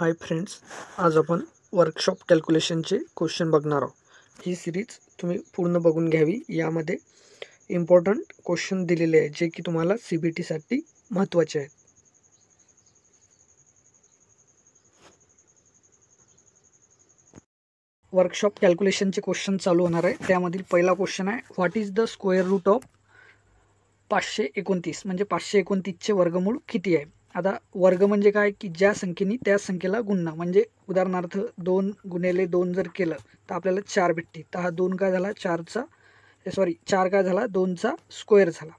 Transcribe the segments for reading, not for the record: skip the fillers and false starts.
Hi friends, आज आपण workshop कॅल्क्युलेशनचे question बघणार आहोत। ही सिरीज तुम्ही पूर्ण बघून घ्यावी। यामध्ये इम्पॉर्टंट क्वेश्चन दिलेले आहेत जे की तुम्हाला CBT साठी महत्त्वाचे आहेत। वर्कशॉप कॅल्क्युलेशनचे क्वेश्चन चालू होणार आहे। त्यामधील पहिला क्वेश्चन आहे, what is the square root of 529 म्हणजे 529 चे वर्गमूळ किती आहे। आता वर्ग म्हणजे काय की ज्या संख्येने त्या संख्येला गुणणं, म्हणजे उदाहरणार्थ 2 गुणिले 2 जर केलं तर आपल्याला 4 भेटते। तर हा 2 काय झाला 4 काय झाला 2 चा स्क्वेअर झाला।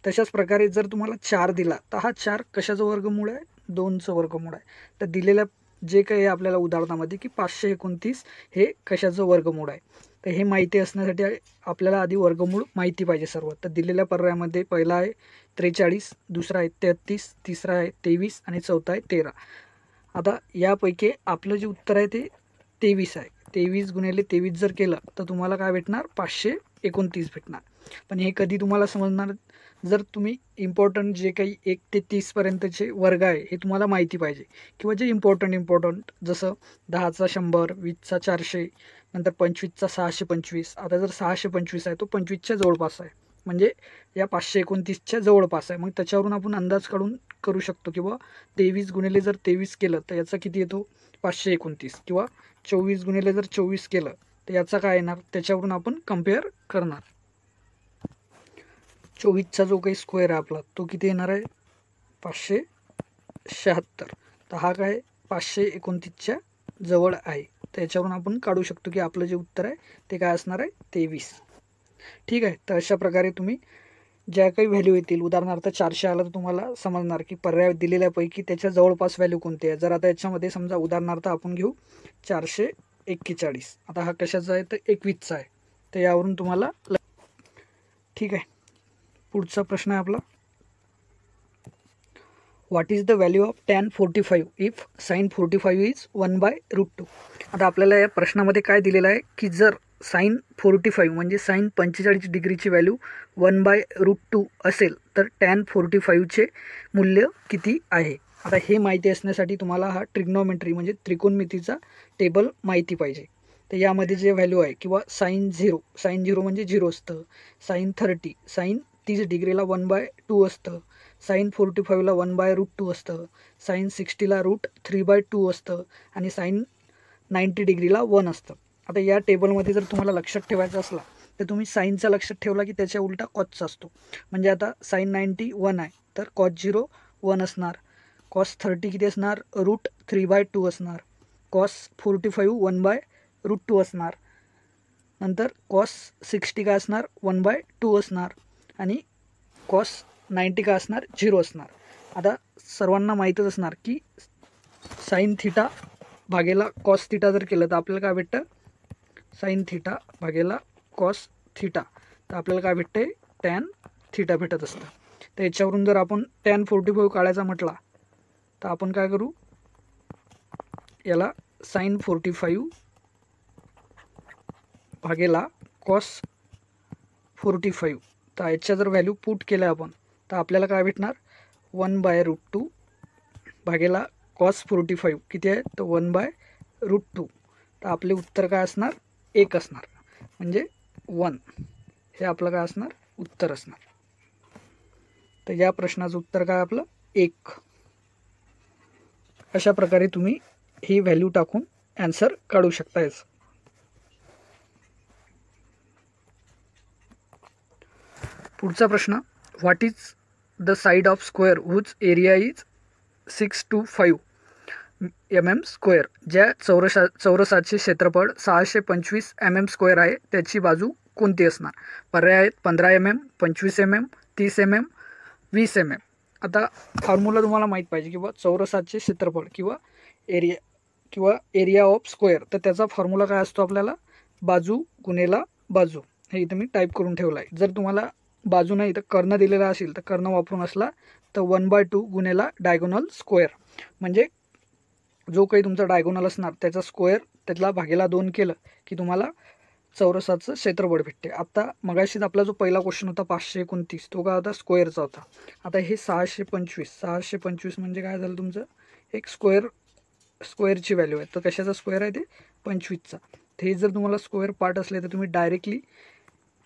तशाच प्रकारे जर तुम्हाला 4 दिला तर हा 4 कशाचं वर्गमूळ आहे, 2 चं वर्गमूळ आहे। तर दिलेल्या जे काही आपल्याला उदाहरणामध्ये की 529 हे कशाचं वर्गमूळ आहे, तर हे माहिती असण्यासाठी आपल्याला आधी वर्गमूळ माहिती पाहिजे सर्व। तर दिलेल्या पर्यायामध्ये पहिला आहे 43, दुसरा आहे 33, तिसरा आहे 23 आणि चौथा आहे 13। आता यापैकी आपलं जे उत्तर आहे ते 23 आहे। 23 गुणिले 23 जर केलं तर तुम्हाला काय भेटणार 529 भेटणार। पण हे कधी तुम्हाला समजणार, जर तुम्ही इम्पॉर्टंट जे काही 1 ते 30 पर्यंतचे वर्ग आहे हे तुम्हाला माहिती पाहिजे, किंवा जे इम्पॉर्टंट जसं 10चा 100, 20चा 400, नंतर 25चा 625। आता जर 625 आहे तो 25च्या जवळपास आहे, म्हणजे या 529च्या जवळपास आहे। मग त्याच्यावरून आपण अंदाज करू शकतो किंवा 23 गुणिले जर 23 केलं तर याचा किती येतो 529, किंवा 24 गुणिले जर 24 केलं तर याचा काय येणार, त्याच्यावरून आपण कम्पेअर करणार। 24चा जो काही स्क्वेअर आहे आपला तो किती येणार आहे 576। तर हा काय 529च्या जवळ आहे। त्याच्यावरून आपण काढू शकतो की आपलं जे उत्तर आहे ते काय असणार आहे 23। ठीक आहे। तर अशा प्रकारे तुम्ही ज्या काही व्हॅल्यू येतील, उदाहरणार्थ 400 आलं तर तुम्हाला समजणार की पर्याय दिलेल्यापैकी त्याच्या जवळपास व्हॅल्यू कोणती आहे। जर आता याच्यामध्ये समजा उदाहरणार्थ आपण घेऊ 441। आता हा कशाचा आहे तर 21चा आहे। तर यावरून तुम्हाला ठीक आहे। पुढचा प्रश्न आहे आपला, what is the value of tan 45 if sin 45 is 1/√2। आता आपल्याला या प्रश्नामध्ये काय दिलेलं आहे की जर sin 45 म्हणजे sin 45 डिग्रीची व्हॅल्यू 1/√2 असेल तर tan 45 चे मूल्य किती आहे। आता हे माहिती असण्यासाठी तुम्हाला हा ट्रिग्नोमेट्री म्हणजे त्रिकोणमितीचा टेबल माहिती पाहिजे। तर यामध्ये जे व्हॅल्यू आहे किंवा sin 0 म्हणजे 0 असतं, sin 30 डिग्रीला 1/2 असतं, sin 45ला 1/√2 असतं, sin 60ला √3/2 असतं आणि sin 90 डिग्रीला 1 असतं। आता या टेबलमध्ये जर तुम्हाला लक्षात ठेवायचं असला तर तुम्ही साईनचा लक्षात ठेवला की त्याच्या उलटा कॉसचा असतो। म्हणजे आता sin 90 1 आहे तर cos 0 1 असणार, cos 30 किती असणार √3/2 असणार, cos 45 1/√2 असणार, नंतर cos 60 काय असणार 1/2 असणार आणि cos 90 काय असणार 0 असणार। आता सर्वांना माहीतच असणार की sin थीटा भागेला cos थीटा जर केलं तर आपल्याला काय भेटतं sin थीटा भागेला cos थीटा, तर आपल्याला काय भेटते tan थीटा भेटत असतं। तर याच्यावरून जर आपण tan 45 काढायचा म्हटला तर आपण काय करू, याला sin 45 भागेला cos 45, तर याच्या जर व्हॅल्यू पुट केल्या आपण तर आपल्याला काय भेटणार 1/√2 भागेला cos 45 किती आहे तर 1/√2। तर आपले उत्तर काय असणार 1 असणार, म्हणजे 1 हे आपलं काय असणार उत्तर असणार। तर या प्रश्नाचं उत्तर काय आपलं 1। अशा प्रकारे तुम्ही ही व्हॅल्यू टाकून आन्सर काढू शकता। पुढचा प्रश्न, what is the side of square whose area is 625 mm²। ज्या चौरसाचे क्षेत्रफळ 625 mm² आहे त्याची बाजू कोणती असणार। पर्याय आहेत 15 mm, 25 mm, 30 mm, 20 mm। आता फॉर्म्युला तुम्हाला माहीत पाहिजे, किंवा चौरसाचे क्षेत्रफळ किंवा एरिया ऑफ स्क्वेअर, तर त्याचा फॉर्म्युला काय असतो आपल्याला बाजू गुणेला बाजू। हे इथे मी टाईप करून ठेवलं आहे। जर तुम्हाला बाजू नाही तर कर्ण दिलेला असेल तर कर्ण वापरून असला तर 1/2 गुणेला डायगोनल स्क्वेअर, म्हणजे जो काही तुमचा डायगोनल असणार त्याचा स्क्वेअर त्यातला भागेला 2 केलं की तुम्हाला चौरसाचं क्षेत्रफळ भेटते। आता मगाशीच आपला जो पहिला क्वेश्चन होता 529 तो काय होता स्क्वेअरचा होता। आता हे 625 म्हणजे काय झालं तुमचं एक स्क्वेअर स्क्वेअरची व्हॅल्यू आहे. तर कशाचा स्क्वेअर आहे ते 25चा. तर हे जर तुम्हाला स्क्वेअर पार्ट असले तर तुम्ही डायरेक्टली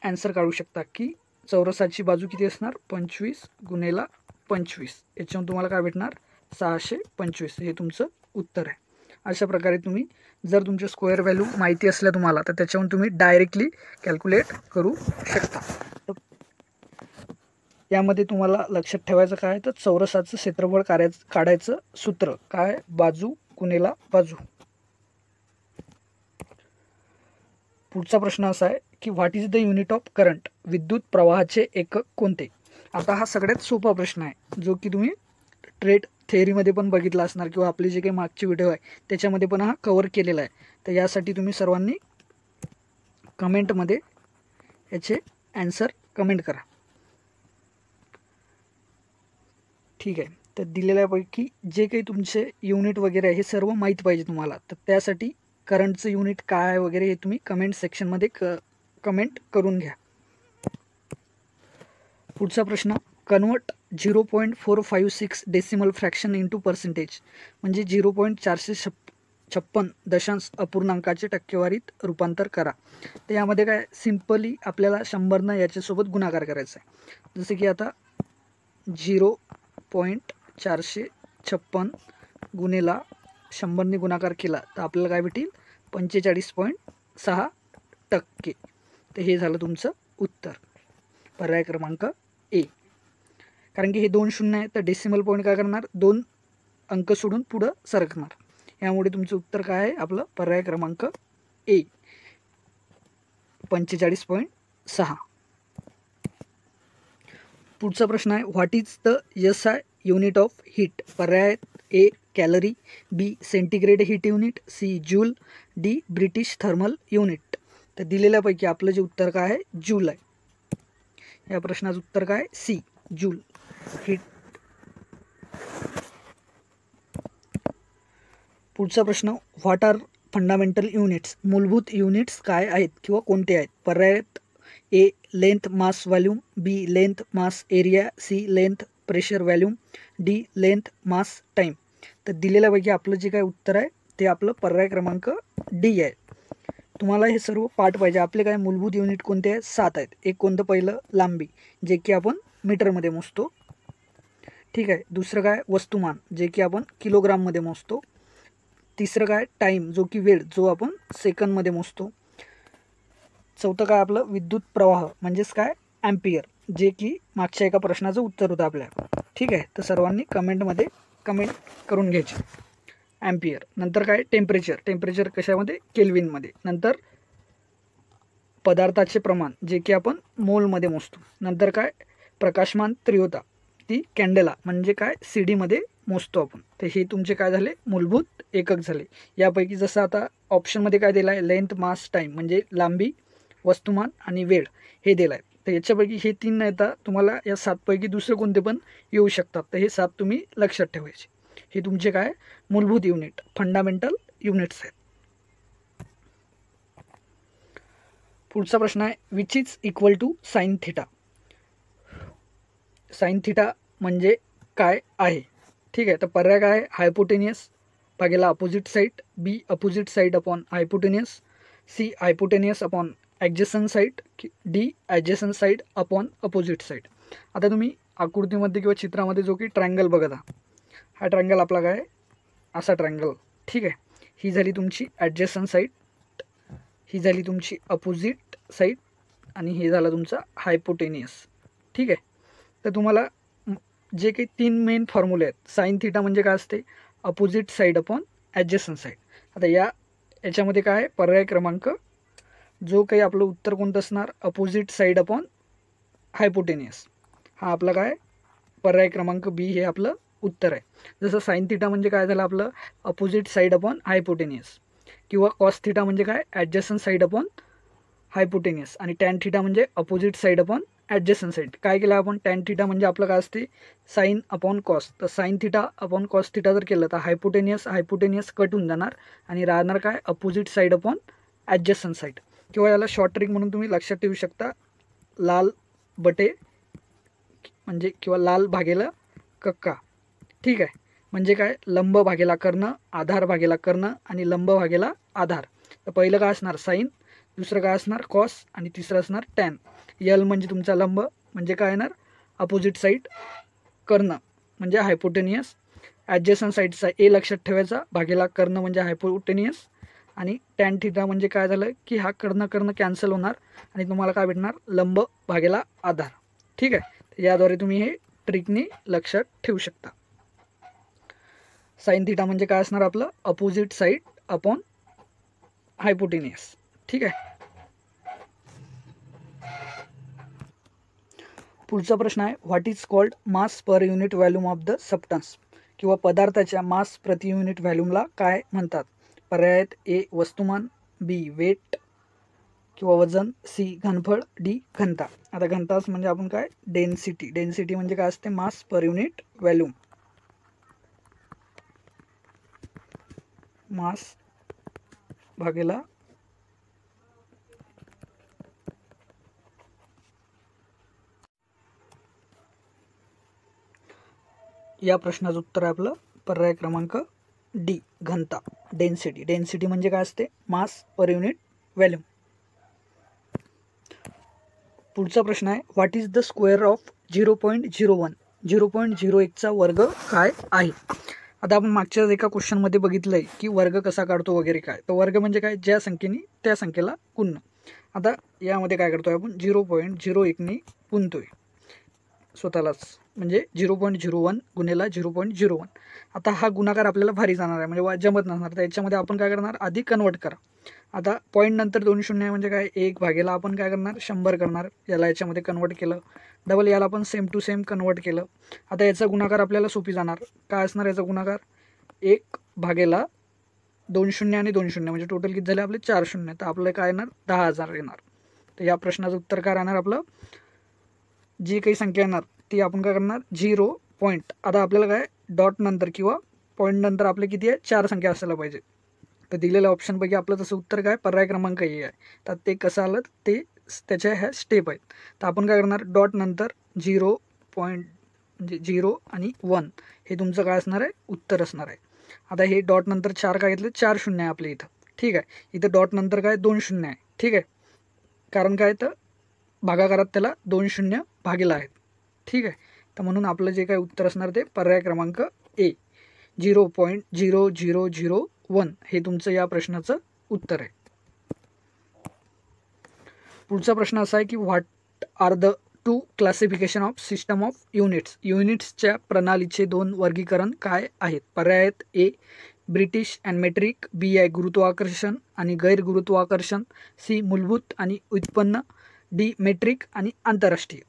ॲन्सर काढू शकता की चौरसाची बाजू किती असणार 25 गुणेला 25. याच्यावरून तुम्हाला काय भेटणार 625. हे तुमचं उत्तर आहे. अशा प्रकारे तुम्ही जर तुमचे स्क्वेअर व्हॅल्यू माहिती असल्या तुम्हाला तर त्याच्यावरून तुम्ही डायरेक्टली कॅल्क्युलेट करू शकता. तर यामध्ये तुम्हाला लक्षात ठेवायचं काय तर चौरसाचं क्षेत्रफळ काढायचं सूत्र काय बाजू गुणेला बाजू. पुढचा प्रश्न असा आहे की what is the unit of current, विद्युत प्रवाहाचे एकक कोणते. आता हा सगळ्यात सोपा प्रश्न आहे जो की तुम्ही ट्रेड थेअरीमध्ये पण बघितला असणार किंवा आपले जे काही मागचे व्हिडिओ आहे त्याच्यामध्ये पण हा कव्हर केलेला आहे. तर यासाठी तुम्ही सर्वांनी कमेंटमध्ये याचे ॲन्सर कमेंट करा. ठीक आहे. तर दिलेल्यापैकी जे काही तुमचे युनिट वगैरे आहे हे सर्व माहीत पाहिजे तुम्हाला. तर त्यासाठी करंटचं युनिट काय आहे वगैरे हे तुम्ही कमेंट सेक्शनमध्ये कमेंट करून घ्या. पुढचा प्रश्न convert 0.456 decimal fraction into percentage म्हणजे 0.456 दशांश अपूर्णांकाचे टक्केवारीत रूपांतर करा. तर यामध्ये काय सिम्पली आपल्याला 100 याच्यासोबत गुणाकार करायचा आहे. जसे की आता 0.456 गुणेला 100 गुणाकार केला तर आपल्याला काय भेटेल 45.6%. तर हे झालं तुमचं उत्तर, पर्याय क्रमांक ए. कारण की हे 2 शून्य आहे तर डेसिमल पॉईंट काय करणार 2 अंक सोडून पुढं सरकणार. यामुळे तुमचं उत्तर काय आहे आपलं पर्याय क्रमांक ए 45.6. पुढचा प्रश्न आहे what is the SI unit of heat. पर्याय A calorie, B centigrade heat unit, C joule, D British thermal unit. तर दिलेल्यापैकी आपलं जे उत्तर काय आहे जूल आहे. या प्रश्नाचं उत्तर काय सी जूल हीट. पुढचा प्रश्न व्हॉट आर फंडामेंटल युनिट्स. मूलभूत युनिट्स काय आहेत किंवा कोणते आहेत. पर्याय A length mass volume, B length mass area, C length pressure volume, D length mass time. तर दिलेल्यापैकी आपलं जे काय उत्तर आहे ते आपलं पर्याय क्रमांक डी आहे. तुम्हाला हे सर्व पाठ पाहिजे. आपले काय मूलभूत युनिट कोणते आहेत 7 आहेत. एक कोणतं पहिलं लांबी जे की आपण मीटरमध्ये मोजतो. ठीक आहे. दुसरं काय वस्तुमान जे की आपण किलोग्राममध्ये मोजतो. तिसरं काय टाईम जो की वेळ जो आपण सेकंदमध्ये मोजतो. चौथं काय आपलं विद्युत प्रवाह म्हणजेच काय ॲम्पियर जे की मागच्या एका प्रश्नाचं उत्तर होतं आपल्या. ठीक आहे. तर सर्वांनी कमेंटमध्ये कमेंट करून घ्यायची ॲम्पियर. नंतर काय टेम्परेचर कशामध्ये केल्विनमध्ये. नंतर पदार्थाचे प्रमाण जे की आपण मोलमध्ये मोजतो. नंतर काय प्रकाशमान तीव्रता ती कॅन्डेला म्हणजे काय CD मध्ये मोजतो आपण. तर हे तुमचे काय झाले मूलभूत एकक झाले. यापैकी जसं आता ऑप्शनमध्ये काय दिलं आहे लेंथ मास टाईम म्हणजे लांबी वस्तुमान आणि वेळ हे दिलं आहे. तर याच्यापैकी हे 3 नाही तर तुम्हाला या 7 पैकी दुसरे कोणते पण येऊ शकतात. तर हे 7 तुम्ही लक्षात ठेवायचे. हे तुमचे काय मूलभूत युनिट फंडामेंटल युनिट्स आहेत. पुढचा प्रश्न आहे which is equal to sine theta. Sine theta म्हणजे काय आहे. ठीक आहे. तर पर्याय काय आहे हायपोटेनियस भागेला opposite side, B opposite side upon hypotenuse, C hypotenuse upon adjacent side, D adjacent side upon opposite side. आता तुम्ही आकृतीमध्ये किंवा चित्रामध्ये जो की ट्रायंगल बघा हा ट्रायंगल आपला काय असा ट्रायंगल. ठीक आहे. ही झाली तुमची ॲडजसंट साईड, ही झाली तुमची अपोजिट साईड आणि हे झालं तुमचा हायपोटेनियस. ठीक आहे. तर तुम्हाला जे काही 3 मेन फॉर्म्युले आहेत साइन थिटा म्हणजे काय असते opposite side upon adjacent side. आता याच्यामध्ये काय पर्याय क्रमांक जो काही आपलं उत्तर कोणतं असणार अपोजिट साईड अपॉन हायपोटेनियस. हा आपला काय पर्याय क्रमांक बी हे आपलं उत्तर आहे. जसं साइन थिटा म्हणजे काय झालं आपलं अपोजिट साईड अपॉन हायपोटेनियस किंवा कॉस थिटा म्हणजे काय ॲडजसंट साईड अपॉन हायपोटेनियस आणि टॅन थिटा म्हणजे opposite side upon adjacent side. काय केलं आपण टॅन थिटा म्हणजे आपलं काय असते साईन अपॉन कॉस. तर sine theta upon cos theta जर केलं तर हायपोटेनियस कट होऊन जाणार आणि राहणार काय opposite side upon adjacent side. किंवा याला शॉर्ट ट्रिक म्हणून तुम्ही लक्षात ठेवू शकता लाल बटे म्हणजे किंवा लाल भागेला कक्का. ठीक आहे. म्हणजे काय, लंब भागेला कर्ण, आधार भागेला कर्ण आणि लंब भागेला आधार. तर पहिलं काय असणार साईन, दुसरं काय असणार कॉस आणि तिसरं असणार टॅन. यल म्हणजे तुमचा लंब म्हणजे काय येणार अपोजिट साईड, कर्ण म्हणजे हायपोटेनियस, ॲडजस्टंट साईडचा ए लक्षात ठेवायचा, भागेला कर्ण म्हणजे हायपोटेनियस, आणि टॅन थिटा म्हणजे काय झालं की हा कर्ण कर्ण कॅन्सल होणार आणि तुम्हाला काय भेटणार लंब भागेला आधार. ठीक आहे, याद्वारे तुम्ही हे ट्रिकने लक्षात ठेवू शकता. साइन थिटा म्हणजे काय असणार आपलं अपोजिट साईड अपॉन हायपोटेनियस. ठीक आहे, पुढचा प्रश्न आहे what is called mass per unit volume of the substance, किंवा पदार्थाच्या मास प्रति युनिट व्हॉल्यूमला काय म्हणतात. पर्याय आहेत ए वस्तुमान, बी वेट किंवा वजन, सी घनफळ, डी घनता. आता घनतास म्हणजे आपण काय डेन्सिटी, डेन्सिटी म्हणजे काय असते मास पर युनिट व्हॉल्यूम, मास भागेला या प्रश्नाचं उत्तर आहे आपलं पर्याय क्रमांक डी घनता, डेन्सिटी. डेन्सिटी म्हणजे काय असते मास पर युनिट व्हॉल्यूम. पुढचा प्रश्न आहे what is the square of 0.01, 0.01चा वर्ग काय आहे. आता आपण मागच्या एका क्वेश्चनमध्ये बघितलं आहे की वर्ग कसा काढतो वगैरे काय, तर वर्ग म्हणजे काय ज्या संख्येने त्या संख्येला गुणणं. आता यामध्ये काय करतोय आपण 0.01ने गुणतोय स्वतःलाच, म्हणजे 0.01 गुणेला 0.01. आता हा गुणाकार आपल्याला भारी जाणार आहे म्हणजे जमत नसणार, तर याच्यामध्ये आपण काय करणार आधी कन्वर्ट करा. आता पॉईंट नंतर 2 शून्य म्हणजे काय 1 भागेला आपण काय करणार 100 करणार, याला याच्यामध्ये कन्वर्ट केलं, डबल याला आपण सेम टू सेम कन्वर्ट केलं. आता याचा गुणाकार आपल्याला सोपी जाणार, काय असणार याचा गुणाकार 1 भागेला 2 शून्य आणि 2 शून्य म्हणजे टोटल किती झाले आपले 4 शून्य, तर आपलं काय येणार 10,000 येणार. तर या प्रश्नाचं उत्तर काय राहणार आपलं, जी काही संख्या येणार ती आपण काय करणार 0 पॉईंट, आता आपल्याला काय डॉट नंतर किंवा पॉईंट नंतर आपले किती आहे 4 संख्या असायला पाहिजे. तर दिलेल्या ऑप्शनपैकी आपलं तसं उत्तर काय पर्याय क्रमांक ए आहे. तर ते कसं आलं ते त्याच्या ह्या स्टेप आहेत. तर आपण काय करणार डॉट नंतर 0 पॉईंट म्हणजे 0 आणि 1 हे तुमचं काय असणार आहे उत्तर असणार आहे. आता हे डॉट नंतर 4 काय घेतलं 4 शून्य आहे आपल्या इथं. ठीक आहे, इथं डॉट नंतर काय 2 शून्य आहे. ठीक आहे, कारण काय तर भागाकारात त्याला 2 शून्य भागेला आहेत. ठीक आहे, तर म्हणून आपलं जे काय उत्तर असणार ते पर्याय क्रमांक ए 0.0001 हे तुमचं या प्रश्नाचं उत्तर आहे. पुढचा प्रश्न असा आहे की what are the 2 classification of system of units, युनिट्सच्या प्रणालीचे 2 वर्गीकरण काय आहेत. पर्याय आहेत A British and metric, B आहे गुरुत्वाकर्षण आणि गैर गुरुत्वाकर्षण, सी मूलभूत आणि व्युत्पन्न, डी मेट्रिक आणि आंतरराष्ट्रीय.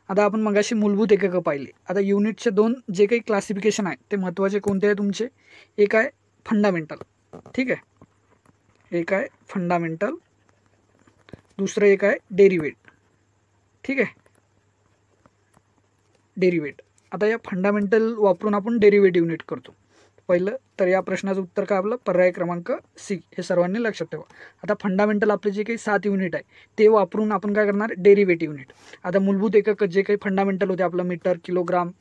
आता आपण मगाशी मूलभूत एककं पाहिले. आता युनिटचे 2 जे काही क्लासिफिकेशन आहे ते महत्त्वाचे कोणते आहे तुमचे, एक आहे फंडामेंटल, ठीक आहे, एक आहे फंडामेंटल, दुसरं एक आहे डेरिवेट. ठीक आहे, डेरिवेट. आता या फंडामेंटल वापरून आपण डेरिवेट युनिट करतो पहिलं, तर या प्रश्नाचं उत्तर काय आपलं पर्याय क्रमांक सी, हे सर्वांनी लक्षात ठेवा. आता फंडामेंटल आपले जे काही 7 युनिट आहे ते वापरून आपण काय करणार डेरिवेट युनिट. आता मूलभूत एकक जे काही फंडामेंटल होते आपलं मीटर, किलोग्राम,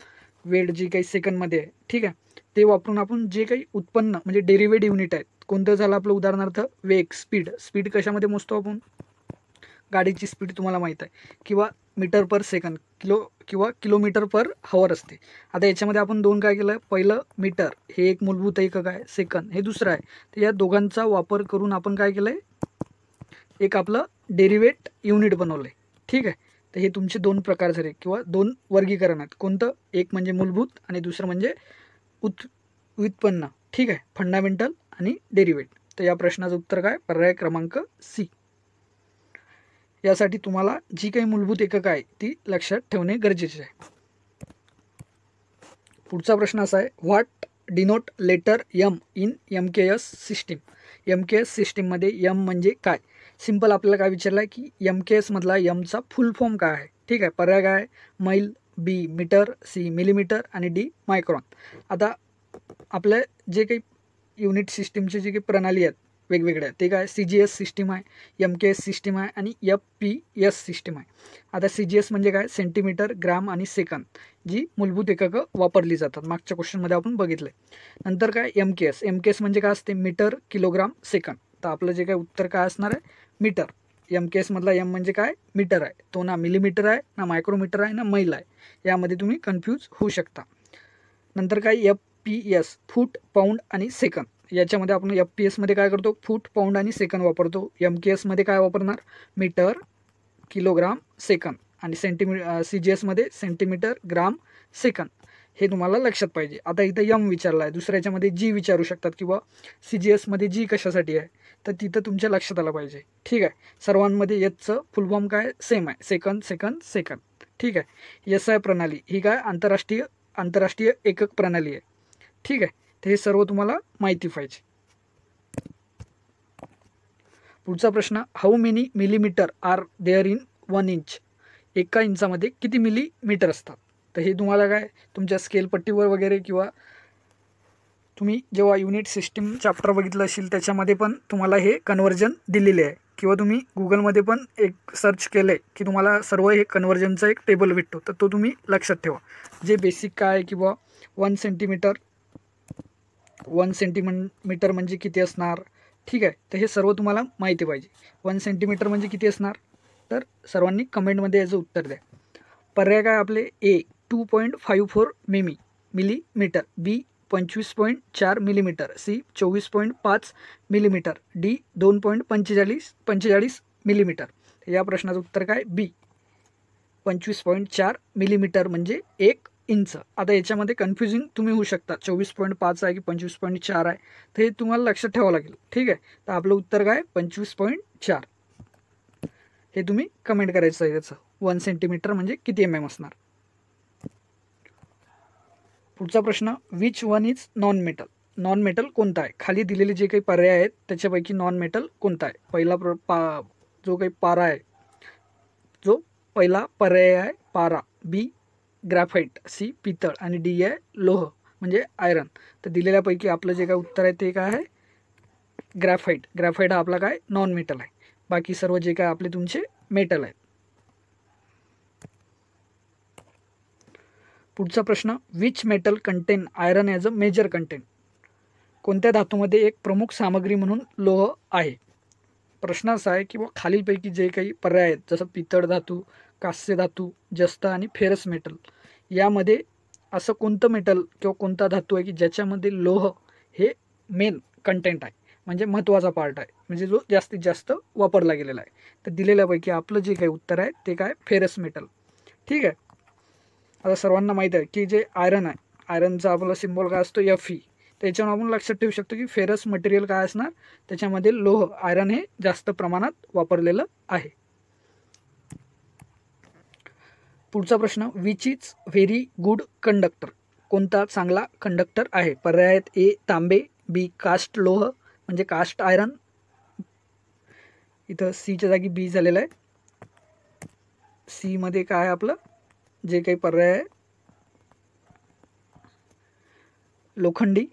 वेळ जी काही सेकंडमध्ये आहे, ठीक आहे, ते वापरून आपण जे काही उत्पन्न म्हणजे डेरिवेट युनिट आहेत कोणतं झालं आपलं उदाहरणार्थ वेग, स्पीड. स्पीड कशामध्ये मोजतो आपण, गाडीची स्पीड तुम्हाला माहीत आहे, किंवा मीटर पर सेकंद किंवा किलोमीटर पर हवर असते. आता याच्यामध्ये आपण 2 काय केलं, पहिलं मीटर हे एक मूलभूत एकक आहे, सेकंद हे दुसरं आहे. तर या दोघांचा वापर करून आपण काय केलं आहे एक आपलं डेरिवेट युनिट बनवलं आहे. ठीक आहे, तर हे तुमचे 2 प्रकार झाले किंवा 2 वर्गीकरण आहेत. कोणतं, एक म्हणजे मूलभूत आणि दुसरं म्हणजे व्युत्पन्न. ठीक आहे, फंडामेंटल आणि डेरिवेट. तर या प्रश्नाचं उत्तर काय पर्याय क्रमांक सी. यासाठी तुम्हाला जी काही मूलभूत एकक आहे ती लक्षात ठेवणे गरजेचे आहे. पुढचा प्रश्न असा आहे what denote letter M in MKS system. MKS सिस्टीममध्ये एम म्हणजे काय. सिंपल आपल्याला काय विचारलं आहे की MKS मधला एमचा फुल फॉर्म काय आहे. ठीक आहे, पर्याय काय मैल, बी मीटर, सी मिलीमीटर आणि डी मायक्रॉन. आता आपल्या जे काही युनिट सिस्टीमची जी काही प्रणाली आहेत वेगवेगळे आहेत. ते काय CGS सिस्टीम आहे, MKS सिस्टीम आहे आणि FPS सिस्टीम आहे. आता CGS म्हणजे काय सेंटीमीटर, ग्राम आणि सेकंद, जी मूलभूत एककं वापरली जातात. मागच्या क्वेश्चनमध्ये आपण बघितलं. नंतर काय MKS म्हणजे काय असते मीटर, किलोग्राम, सेकंद. तर आपलं जे काय उत्तर काय असणार आहे मीटर. MKS मधला M म्हणजे काय मीटर आहे, तो ना मिलीमीटर आहे ना मायक्रोमीटर आहे ना मैल आहे. यामध्ये तुम्ही कन्फ्यूज होऊ शकता. नंतर काय FPS फूट, पाऊंड आणि सेकंद. याच्यामध्ये आपण FPS मध्ये काय करतो फूट, पाऊंड आणि सेकंद वापरतो. MKS मध्ये काय वापरणार मीटर, किलोग्राम, सेकंद आणि CGS मध्ये सेंटीमीटर, ग्राम, सेकंद. हे तुम्हाला लक्षात पाहिजे. आता इथं M विचारला आहे, दुसऱ्या याच्यामध्ये G विचारू शकतात किंवा CGS मध्ये G कशासाठी आहे तर तिथं तुमच्या लक्षात आलं पाहिजे. ठीक आहे. सर्वांमध्ये Hचं फुल फॉर्म काय सेम आहे, सेकंद सेकंद सेकंद. ठीक आहे. SI प्रणाली ही काय आंतरराष्ट्रीय एकक प्रणाली आहे. ठीक आहे. तर हे सर्व तुम्हाला माहिती पाहिजे. पुढचा प्रश्न, how many millimetre are there in 1 inch. एका इंचामध्ये किती मिलीमीटर असतात. तर हे तुम्हाला काय तुमच्या स्केल पट्टीवर वगैरे किंवा तुम्ही जेव्हा युनिट सिस्टीम चॅप्टर बघितलं असेल त्याच्यामध्ये पण तुम्हाला हे कन्वर्जन दिलेले आहे किंवा तुम्ही गुगलमध्ये पण एक सर्च केलं की तुम्हाला सर्व हे कन्वर्जनचा एक टेबल भेटतो. तर तो तुम्ही लक्षात ठेवा. जे बेसिक काय किंवा 1 सेंटीमीटर म्हणजे किती असणार. ठीक आहे. तर हे सर्व तुम्हाला माहिती पाहिजे. 1 सेंटीमीटर म्हणजे किती असणार तर सर्वांनी कमेंटमध्ये याचं उत्तर द्या. पर्याय काय आपले A 2.54 millimetre, B 25.4 millimetre, C 24.5 millimetre, D 2.45 millimetre. या प्रश्नाचं उत्तर काय B 25.4 मिलीमीटर म्हणजे 1 इंच. आता याच्यामध्ये कन्फ्युजिंग तुम्ही होऊ शकता 24.5 आहे की 25.4 आहे. तर हे तुम्हाला लक्षात ठेवावं लागेल. ठीक आहे. तर आपलं उत्तर काय 25.4. हे तुम्ही कमेंट करायचं आहे. याचं 1 सेंटीमीटर म्हणजे किती MM असणार. पुढचा प्रश्न, which one is non metal. Non metal कोणता आहे. खाली दिलेले जे काही पर्याय आहेत त्याच्यापैकी नॉन मेटल कोणता आहे. पहिला जो काही पारा आहे, जो पहिला पर्याय आहे पारा, B ग्रॅफाईट, C पितळ आणि D आहे लोह म्हणजे आयरन. तर दिलेल्यापैकी आपलं जे काय उत्तर आहे ते काय आहे ग्रॅफाईट. ग्रॅफाईट हा आपला काय नॉन मेटल आहे. बाकी सर्व जे काय आपले तुमचे मेटल आहेत. पुढचा प्रश्न, which metal contain iron as a major content. कोणत्या धातूमध्ये एक प्रमुख सामग्री म्हणून लोह आहे. प्रश्न असा आहे की खालीलपैकी जे काही पर्याय आहेत जसं पितळ धातू, कास्य धातू, जस्त आणि फेरस मेटल, यामध्ये असं कोणतं मेटल किंवा कोणता धातू आहे की ज्याच्यामध्ये लोह हे मेन कंटेंट आहे म्हणजे महत्त्वाचा पार्ट आहे म्हणजे जो जास्तीत जास्त वापरला गेलेला आहे. तर दिलेल्यापैकी आपलं जे काही उत्तर आहे ते काय फेरस मेटल. ठीक आहे. आता सर्वांना माहीत आहे की जे आयरन आहे, आयरनचा आपला सिम्बॉल काय असतो Fe. त्याच्यावर आपण लक्षात ठेवू शकतो की फेरस मटेरियल काय असणार त्याच्यामध्ये लोह आयरन हे जास्त प्रमाणात वापरलेलं आहे. पुढचा प्रश्न, which is very good conductor. कोणता चांगला कंडक्टर आहे. पर्याय आहेत A तांबे, B कास्ट लोह म्हणजे कास्ट आयरन. इथं Cच्या जागी B झालेलं आहे. C मध्ये काय आपलं जे काही पर्याय आहे लोखंडी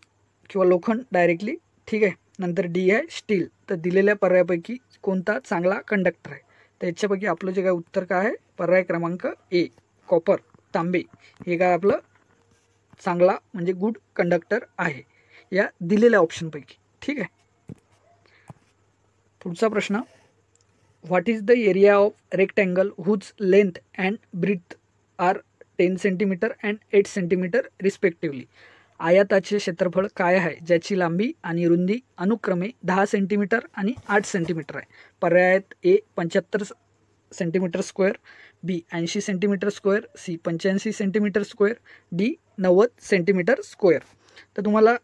किंवा लोखंड डायरेक्टली. ठीक आहे. नंतर D आहे स्टील. तर दिलेल्या पर्यायापैकी कोणता चांगला कंडक्टर आहे. तर याच्यापैकी आपलं जे काय उत्तर काय आहे पर्याय क्रमांक A कॉपर, तांबे हे काय आपलं चांगला म्हणजे गुड कंडक्टर आहे या दिलेल्या ऑप्शनपैकी. ठीक आहे. पुढचा प्रश्न, what is the area of rectangle whose length and breadth are 10 centimetre and 8 centimetre respectively. आयताचे क्षेत्रफळ काय आहे ज्याची लांबी आणि रुंदी अनुक्रमे 10 सेंटीमीटर आणि 8 सेंटीमीटर आहे. पर्याय आहेत A 75 centimetre square, B 80 centimetre square, C 85 centimetre square, D 90 centimetre square. तर तुम्हाला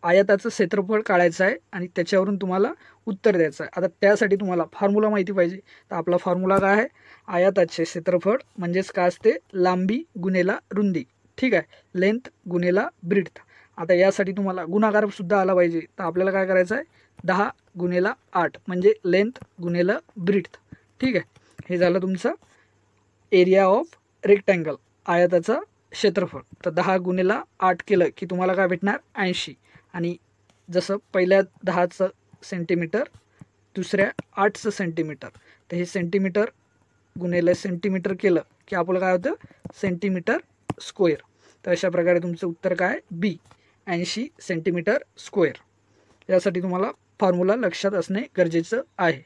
आयताचं क्षेत्रफळ काढायचं आहे आणि त्याच्यावरून तुम्हाला उत्तर द्यायचं आहे. आता त्यासाठी तुम्हाला फॉर्म्युला माहिती पाहिजे. तर आपला फॉर्म्युला काय आहे आयताचे क्षेत्रफळ म्हणजेच काय असते लांबी गुणेला रुंदी. ठीक आहे. लेंथ गुणेला ब्रीथ. आता यासाठी तुम्हाला गुणाकार सुद्धा आला पाहिजे. तर आपल्याला काय करायचं आहे 10 गुणेला 8 म्हणजे लेंथ गुणेला ब्रीथ. ठीक आहे. हे झालं तुमचं एरिया ऑफ रेक्टँगल आयताचं क्षेत्रफळ. तर 10 गुणेला 8 केलं की तुम्हाला काय भेटणार 80. आणि जसं पहिल्या 10चं सेंटीमीटर, दुसऱ्या 800 सेंटीमीटर. तर हे सेंटीमीटर गुणिले सेंटीमीटर केलं की आपलं काय होतं सेंटीमीटर स्क्वेअर. तर अशा प्रकारे तुमचं उत्तर काय बी 80 सेंटीमीटर स्क्वेअर. यासाठी तुम्हाला फॉर्म्युला लक्षात असणे गरजेचं आहे.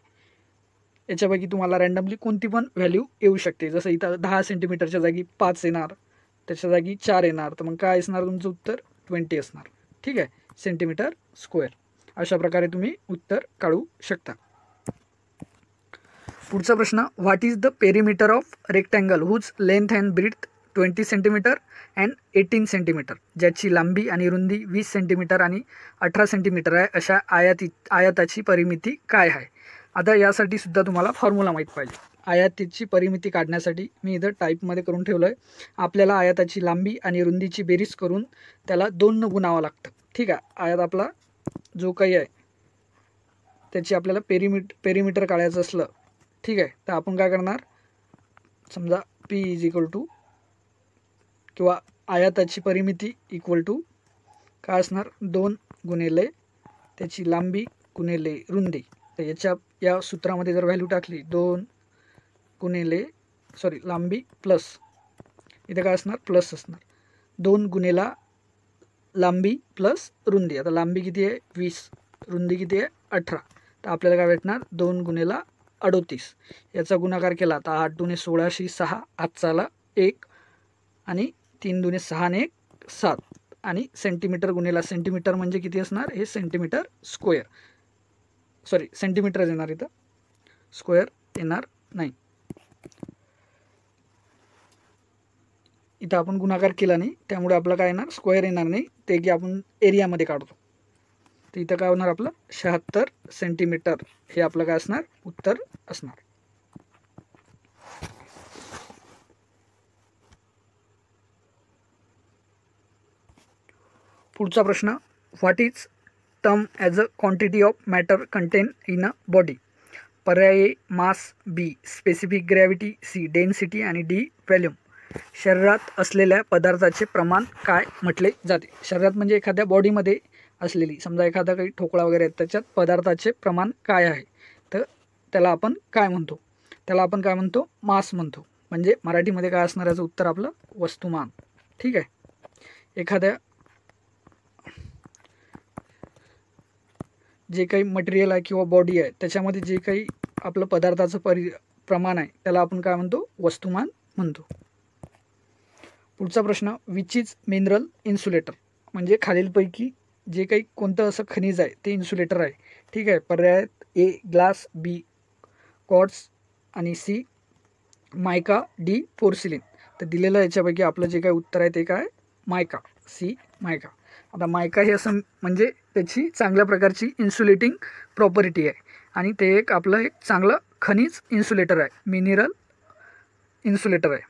याच्यापैकी तुम्हाला रँडमली कोणती पण व्हॅल्यू येऊ शकते. जसं इथं 10 सेंटीमीटरच्या जागी 5 येणार, त्याच्या जागी 4 येणार, तर मग काय असणार तुमचं उत्तर 20 असणार. ठीक आहे, सेंटीमीटर स्क्वेअर. अशा प्रकारे तुम्ही उत्तर काढू शकता. पुढचा प्रश्न, what is the perimeter of rectangle whose length and breadth 20 centimetre and 18 centimetre, ज्याची लांबी आणि रुंदी 20 सेंटीमीटर आणि 18 सेंटीमीटर आहे, अशा आयताची परिमिती काय आहे. आता यासाठी सुद्धा तुम्हाला फॉर्म्युला माहीत पाहिजे. आयताची परिमिती काढण्यासाठी मी इथं टाईपमध्ये करून ठेवलं आहे. आपल्याला आयताची लांबी आणि रुंदीची बेरीज करून त्याला 2 न गुणावं लागतं. ठीक आहे, आयत आपला जो काही आहे त्याची आपल्याला पेरीमीटर काढायचं असलं, ठीक आहे, तर आपण काय करणार, समजा P इज इक्वल टू किंवा आयताची परिमिती इक्वल टू काय असणार 2 गुणिले त्याची लांबी गुणिले रुंदी. तर या सूत्रामध्ये जर व्हॅल्यू टाकली 2 गुणिले लांबी प्लस इथं काय असणार प्लस असणार 2 गुणिला लांबी प्लस रुंदी. आता लांबी किती आहे 20, रुंदी किती आहे 18, तर आपल्याला काय भेटणार 2 गुणिला 38. याचा गुणाकार केला तर 8 दुणे 16, 6 हातचा आला 1 आणि 3 दुणे 6 ने 1 7 आणि सेंटीमीटर गुणिला सेंटीमीटर म्हणजे किती असणार हे सेंटीमीटर स्क्वेअर. सेंटीमीटर येणार, इथं स्क्वेअर येणार नाही. इथं आपण गुणाकार केला नाही त्यामुळे आपलं काय येणार स्क्वेअर येणार नाही, ते की आपण एरियामध्ये काढतो. तर इथं काय होणार आपलं 76 सेंटीमीटर हे आपलं काय असणार उत्तर असणार. पुढचा प्रश्न, what is term as a quantity of matter content in a body. पर्याय A mass, B specific gravity, C density आणि डी व्हॉल्यूम. शरीरात असलेल्या पदार्थाचे प्रमाण काय म्हटले जाते. शरीरात म्हणजे एखाद्या बॉडीमध्ये असलेली, समजा एखादा काही ठोकळा वगैरे आहे त्याच्यात पदार्थाचे प्रमाण काय आहे, तर त्याला आपण काय म्हणतो, त्याला आपण काय म्हणतो मास म्हणतो. म्हणजे मराठीमध्ये काय असणार याचं उत्तर आपलं वस्तुमान. ठीक आहे, एखाद्या जे काही मटेरियल आहे किंवा बॉडी आहे त्याच्यामध्ये जे काही आपलं पदार्थाचं प्रमाण आहे त्याला आपण काय म्हणतो वस्तुमान म्हणतो. पुढचा प्रश्न, विच इज मिनरल इन्सुलेटर. म्हणजे खालीलपैकी जे काही कोणतं असं खनिज आहे ते इन्सुलेटर आहे. ठीक आहे, पर्याय ए ग्लास, बी क्वार्ट्ज आणि सी मायका, डी पोर्सिलिन. तर दिलेलं याच्यापैकी आपलं जे काही उत्तर आहे ते काय मायका, सी मायका. आता मायका हे असं म्हणजे त्याची चांगल्या प्रकारची इन्सुलेटिंग प्रॉपर्टी आहे आणि ते आपलं एक चांगलं खनिज इन्सुलेटर आहे, मिनरल इन्सुलेटर आहे.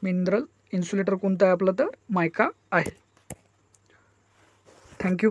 मिनरल इन्सुलेटर कोणतं आहे आपलं तर मायका आहे. थँक्यू.